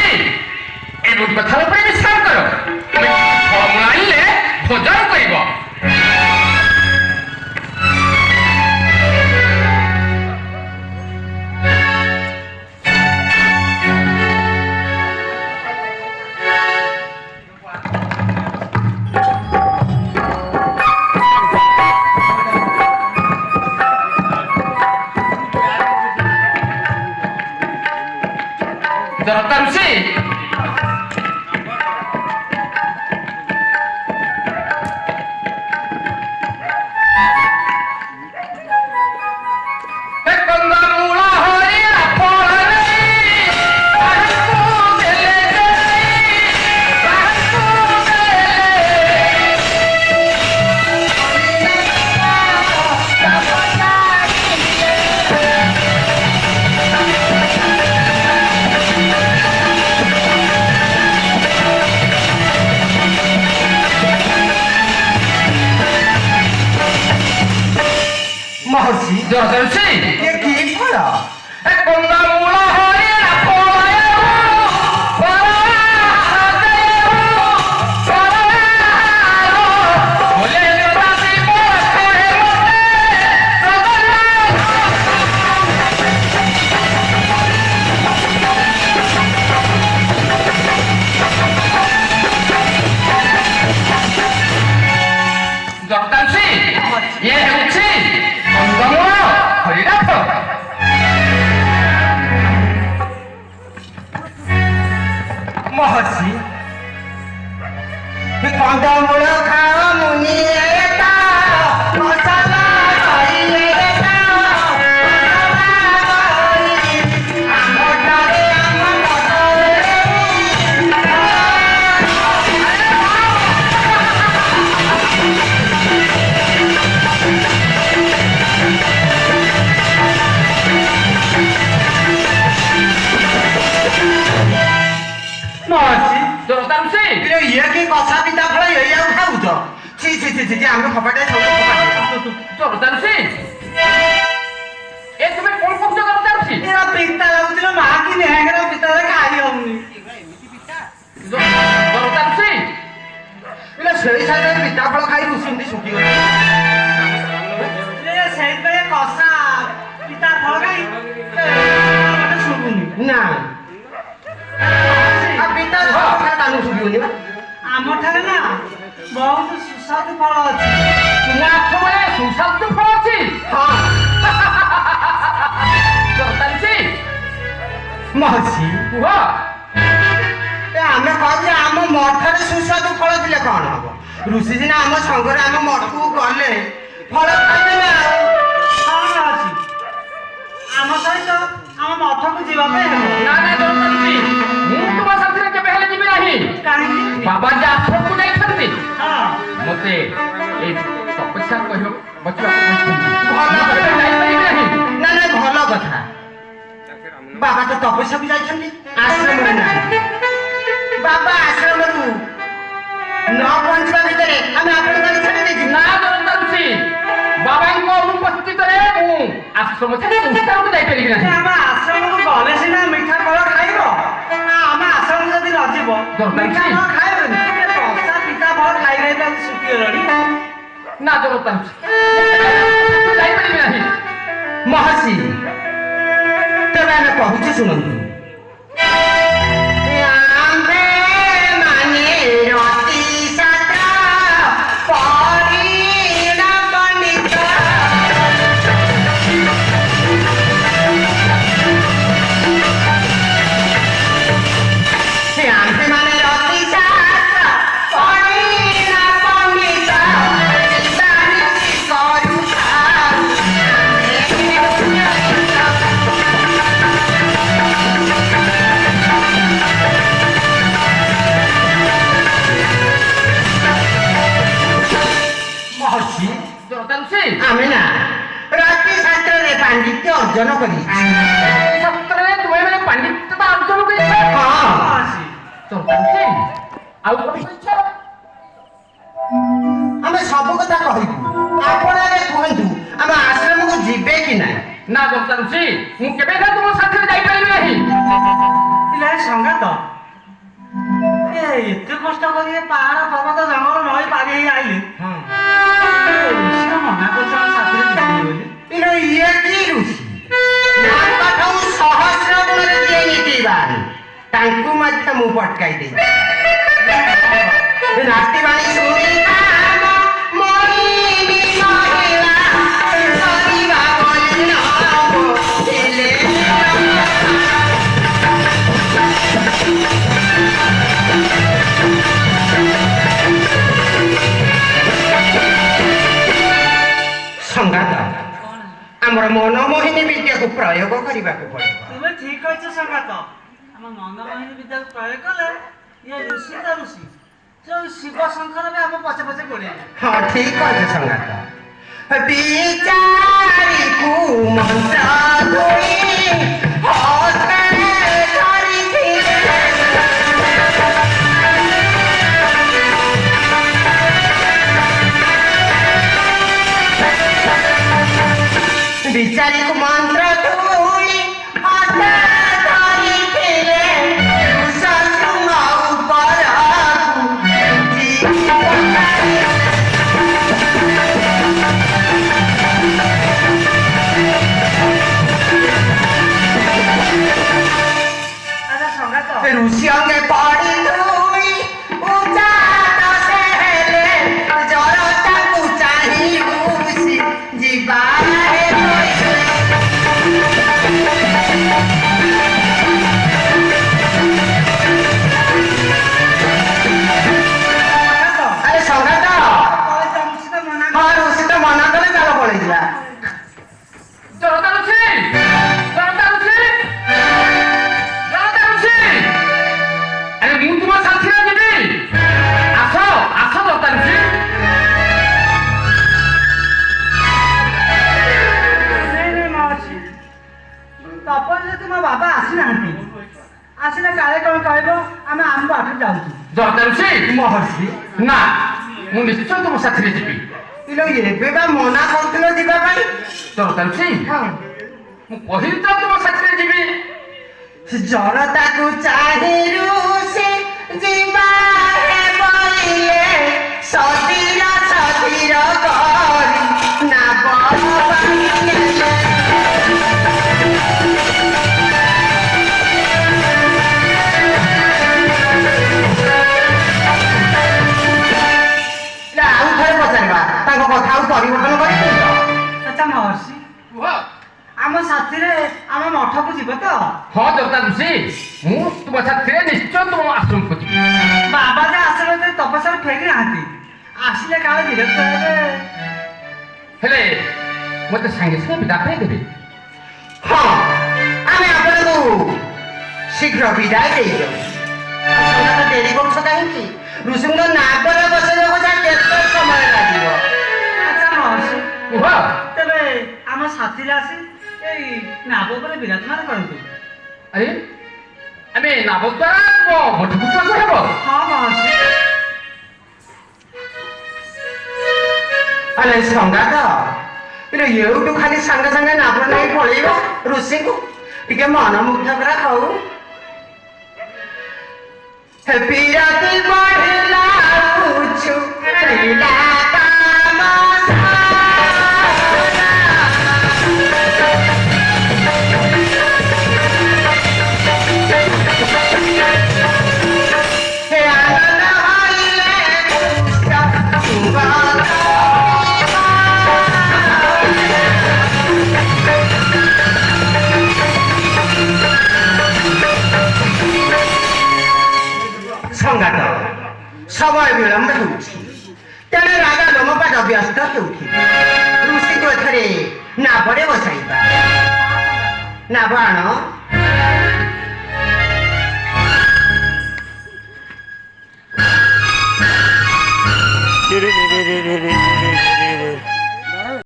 ଋଷି ଏ କଥାର ଉପରେ ବିଶ୍ରାମ କର। ଫଳମୂଳ ଆଣିଲେ ଭୋଜନ କରିବ। ଜନତା ଋଷି ଜନତା ଋଷି ये की फल ଏ କନ୍ଦମୂଳ ହରିଣ ଫଳ ଜନତା ଋଷି ଇଏ ହେଉଛି କନ୍ଦମୂଳ ହରିଣ ଫଳ। महर्षि कंदमूल खाओ मुनि एता मसाला खाइले एता महर्षि ଜନତା ଋଷି ये की कसा पिता फल ये खाऊ तो छी छी छी छी हम खपाटे सब खपाटे ଜନତା ଋଷି ଏ ତୁମେ କଣ କରୁଛ ଜନତା ଋଷି? ଏରା ପିତା ଲାଗୁଥିଲା ମା କି ନେହେଙ୍ଗର ପିତା ଖାଇ ହଉନି ଜନତା ଋଷି ପିଲା ସେଇ ସାଇରେ ପିତା ଫଳ ଖାଇ ରୁଷନ୍ତି ଶୁକି ଗଲେ ଏ ସେଇଥିପାଇଁ କଷା ପିତା ଫଳ ଖାଇ ମତେ ଶୁଭୁନି ନା आ पिता फल तानु शुकियोनी बा आम ठारे ना बहुत सुस्वादु फल अच्छी ତୁମ ଆଖରେ ସୁସ୍ୱାଦୁ ଫଳ ଅଛି। हां ଜନତା ଋଷି महर्षि କୁହ ए आमे कहजे आम मठरे सुस्वादु फल दिले कोन हबो ऋषि जिना आम संगरे आम मठକୁ गले फल खाइबे ना हाँ अच्छी आम सहित आम मठକୁ ଯିବା ପାଇଁ ହେବ ନା ନା ଜନତା ଋଷି ମୁଁ ତୁମ ସାଥିରେ କେବେ ହେଲେ ଯିବି ନାହିଁ। କାହିଁକି ବାବା ଯେ ଆଶ୍ରମକୁ ଯାଇଛନ୍ତି ହଁ ମତେ ଏଇ ତପସ୍ୟା କହିବ ବଚିବାକୁ କହିଛନ୍ତି। ଭଲ ମୁଁ କେବେ ଯାଇପାରିବି ନାହିଁ। ना ना भल कथा बाबा तो तपस्या भी जाइछन्ती आश्रम रे ना बाबा आश्रम रु न पहुंचबा भितरे हम आपन गाड़ी छाडी देछि ନା ଜନତା ଋଷି ବାବାଙ୍କ ଅନୁପସ୍ଥିତିରେ ମୁଁ ଆଶ୍ରମ ଛାଡ଼ି ସଂସ୍ଥାକୁ ଯାଇପାରିବି ନାହିଁ। ଆମ ଆଶ୍ରମକୁ ଗଲେ ସିନା ମିଠା ଫଳ ଖାଇବ ଆମ ଆଶ୍ରମ ଯଦି ନ ଯିବ ଦରକାର ମିଠା ନାହିଁ। ଫଳ ଖାଇବନି କଷା ପିତା ଫଳ ଖାଇ ଖାଇ ତ ଶୁଖିଗଲଣି ନା ଜନତା ଋଷି ଯାଇପାରିବି ନାହିଁ। महर्षि तबे ଆମେ କହୁଛି ଶୁଣନ୍ତୁ ଆମ୍ଭେ ମାନେ ରତି ସାତ ପରିଣ ପଣ୍ଡିତ ଆମ୍ଭେ ମାନେ ରତି ସାତ ପରିଣ ପଣ୍ଡିତ महर्षि ଜନତା ଋଷି ଆମେ ନା ରାତି ଶାସ୍ତ୍ରରେ ପାଣ୍ଡିତ୍ୟ ଅର୍ଜନ କରିଛୁ এই ଶାସ୍ତ୍ରରେ ତୁମେ ମାନେ ପାଣ୍ଡିତ୍ୟତା ଅର୍ଜନ କରିଛ। ହଁ ଅଛି ଜନତା ଋଷି ଆଉ କଣ କରିଛ? ଆମେ ସବୁ କଥା କହିବୁ ଆପଣ ଆଗେ କୁହନ୍ତୁ ଆମ ଆଶ୍ରମକୁ ଯିବେ କି ନାହିଁ ନା ଜନତା ଋଷି ମୁଁ କେବେ ହେଲେ ତୁମ ସାଥିରେ ଯାଇପାରିବି ନାହିଁ। ପିଲା ସଙ୍ଗାତ କଷ୍ଟ କରି ପାହାଡ଼ ପର୍ବତ ଜଙ୍ଗଲ ନଈ ପାରି ହେଇ ଆଇଲି ଋଷି ମନା କରୁଛି ଆମ ସାଥିରେ ଯିବି ବୋଲି। ଇଲୋ ଇଏ କି ଋଷି ତାଙ୍କଠୁ ସହସ୍ର ଗୁଣରେ ଯିଏ ନୀତିବାନ ତାଙ୍କୁ ମଧ୍ୟ ମୁଁ ପଟକାଇ ଦେଇ ନାସ୍ତିବାଣୀ ଶୁଣି କାମ ମୋହିନୀ ମହିଳା କରିବା ବୋଲି ନ ଥିଲେ ସଂଘାତ ଆମର ମନମୋହିନୀ ବିଦ୍ୟାକୁ ପ୍ରୟୋଗ କରିବାକୁ ପଡ଼ିବ। ତୁମେ ଠିକ କହିଛ ସଂଘାତ। ଆମ ମନମୋହିନୀ ବିଦ୍ୟାକୁ ପ୍ରୟୋଗ କଲେ ଇଏ ଋଷି ତ ଋଷି ଯୋଉ ଶିବ ଶଙ୍କର ବି ଆମ ପଛେ ପଛେ ଗୋଡ଼େଇବେ। ହଁ ଠିକ କହିଛ ସଂଘାତ। ବିଚାରିକୁ ମନ୍ତ୍ର ଧୋଇ ହସ୍ତରେ ଧରିଥିଲେ ବିଚାରିକୁ ମନ୍ତ୍ର ଧୋଇ ହସ୍ତରେ ଧରିଥିଲେ ଋଷଶୃଙ୍ଗ ଉପରକୁ ଆରେ ସଂଘାତ ଋଷି ଅଙ୍ଗେ ପଡ଼ି ଧୂଳି ଉଚ୍ଚାଟ ସେ ହେଲେ ଜର ତାକୁ ଚାହିଁ ଋଷି ଯିବାରେ ପଡ଼ିଲେ। ଆରେ ସଂଘାତ ଋଷି ତ ମନା ହଁ ଋଷି ତ ମନା କଲେ ଚାଲ ପଳେଇଯିବା। ଜନତା ଋଷି ଜନତା ଋଷି ଜନତା ଋଷି ଆରେ ମୁଁ ତୁମ ସାଥିରେ ଯିବି ଆସ ଆସ ଜନତା ଋଷି। ନାଇଁ ମାଉସୀ ତପନ ଯଦି ମୋ ବାବା ଆସିନାହାନ୍ତି ଆସିଲେ କାଳେ କଣ କହିବ ଆମେ ଆମ ବାଟରେ ଯାଉଛୁ। ଜନତା ଋଷି ମହର୍ଷି ନା ମୁଁ ନିଶ୍ଚୟ ତୁମ ସାଥିରେ ଯିବି। ଇଲୋ ଏବେ ବା ମନା କରୁଥିଲ ଯିବା ପାଇଁ। ଜନତା ଋଷି ହଁ ମୁଁ କହିଲି ତ ତୁମ ସାଥିରେ ଯିବି। ଜନତାକୁ ଚାହିଁ ଋଷି ଯିବାରେ ପଡ଼ିଲେ ସତୀର ସତୀର କରି ନା ଆଉ ଥରେ ପଚାରିବା ତାଙ୍କ କଥା ଆଉ ପରିବର୍ତ୍ତନ କରିପାରିବ। ଆଚ୍ଛା ମହର୍ଷି କୁହ। ଆମ ସାଥିରେ ଆମ ମଠକୁ ଯିବ ତ? ହଁ ଜନତା ଋଷି ମୁଁ ତୁମ ସାଥିରେ ନିଶ୍ଚୟ ତୁମ ଆଶ୍ରମକୁ ଯିବି। ବାବା ଯେ ଆଶ୍ରମରେ ତପସ୍ୟାରେ ଫେରି ନାହାନ୍ତି ଆସିଲେ କାଳେ ବିରକ୍ତ ହେବେ। ହେଲେ ମୋତେ ସାଙ୍ଗେ ସାଙ୍ଗେ ବିଦା ପାଇଦେବେ। ହଁ ଆମେ ଆପଣଙ୍କୁ ଶୀଘ୍ର ବିଦାୟ ଦେଇଦେଉ। ଆପଣ ଡେରି କରୁଛ କାହିଁକି? ଋଷିଙ୍କ ନାଗରେ ବସେଇବାକୁ ଯା କେତେ ସମୟ ଲାଗିବ? ଆଚ୍ଛା ମହର୍ଷି କୁହ। ତେବେ ଆମ ସାଥିରେ ଆସି ଏଇ ନାବ ଉପରେ ବିରାଜମାନ କରନ୍ତୁ। ଆରେ ଆମେ ନାବ ଦ୍ୱାରା ତୁମ ମଠକୁ ଯିବାକୁ ହେବ। ହଁ ମହର୍ଷି ଆରେ ସଂଘାତ ଏଉଠୁ ଖାଲି ସାଙ୍ଗେ ସାଙ୍ଗେ ନାବ ନେଇ ପଳେଇବ ଋଷିଙ୍କୁ ଟିକେ ମନ ମୁଗ୍ଧ କରା ହଉ। ବିରତି ବଢିଲା ଉଛୁ ପିଲା କାମ ହେ ଆନନ୍ଦ ହଇଲେ କୃଷ୍ଣ ସୁବଳ ସଂଘାତ ସମୟ ବିଳମ୍ବ ହେଉଛି ତେଣୁ ରାଜା ଲୋମପାଦ ବ୍ୟସ୍ତ ହେଉଥିବେ। ଋଷିକୁ ଏଥରେ ନାଭରେ ବସାଇବା। ନାଭ ଆଣ।